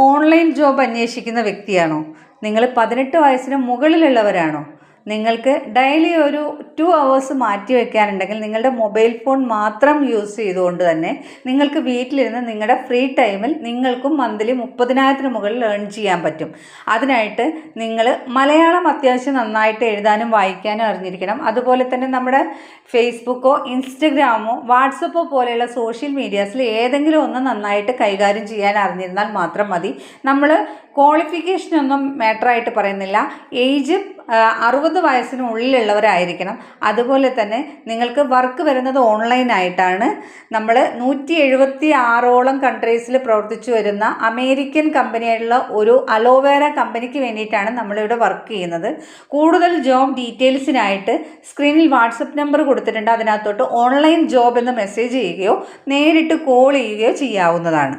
Online job അന്വേഷിക്കുന്ന വ്യക്തിയാണോ? നിങ്ങൾ 18 വയസ്സിന് മുകളിലുള്ളവരാണോ? നിങ്ങൾക്ക് ഡെയിലി ഒരു 2 hours മാറ്റി വയ്ക്കാനുണ്ടെങ്കിൽ നിങ്ങളുടെ മൊബൈൽ ഫോൺ മാത്രം യൂസ് ചെയ്തുകൊണ്ട് തന്നെ നിങ്ങൾക്ക് വീട്ടിലിരുന്ന് നിങ്ങളുടെ ഫ്രീ ടൈമിൽ നിങ്ങൾക്കും മന്ത്ലി 30,000 മുകളിൽ ഏൺ ചെയ്യാൻ പറ്റും. അതിനായിട്ട് നിങ്ങൾ മലയാളം അത്യാവശ്യം നന്നായിട്ട് എഴുതാനും വായിക്കാനും അറിഞ്ഞിരിക്കണം. അതുപോലെ തന്നെ നമ്മുടെ ഫേസ്ബുക്കോ ഇൻസ്റ്റഗ്രാമോ വാട്സപ്പോ പോലെയുള്ള സോഷ്യൽ മീഡിയാസിൽ ഏതെങ്കിലും ഒന്ന് നന്നായിട്ട് കൈകാര്യം ചെയ്യാൻ അറിഞ്ഞിരുന്നാൽ മാത്രം മതി. നമ്മൾ ക്വാളിഫിക്കേഷനൊന്നും മാറ്ററായിട്ട് പറയുന്നില്ല. ഏജ് 60 വയസ്സിനുള്ളിലുള്ളവരായിരിക്കണം. അതുപോലെ തന്നെ നിങ്ങൾക്ക് വർക്ക് വരുന്നത് ഓൺലൈനായിട്ടാണ്. നമ്മൾ 176ഓളം കൺട്രീസിൽ പ്രവർത്തിച്ചു വരുന്ന അമേരിക്കൻ കമ്പനിയായിട്ടുള്ള ഒരു അലോവേര കമ്പനിക്ക് വേണ്ടിയിട്ടാണ് നമ്മളിവിടെ വർക്ക് ചെയ്യുന്നത്. കൂടുതൽ ജോബ് ഡീറ്റെയിൽസിനായിട്ട് സ്ക്രീനിൽ വാട്സപ്പ് നമ്പർ കൊടുത്തിട്ടുണ്ട്. അതിനകത്തോട്ട് ഓൺലൈൻ ജോബ് എന്ന് മെസ്സേജ് ചെയ്യുകയോ നേരിട്ട് കോൾ ചെയ്യുകയോ ചെയ്യാവുന്നതാണ്.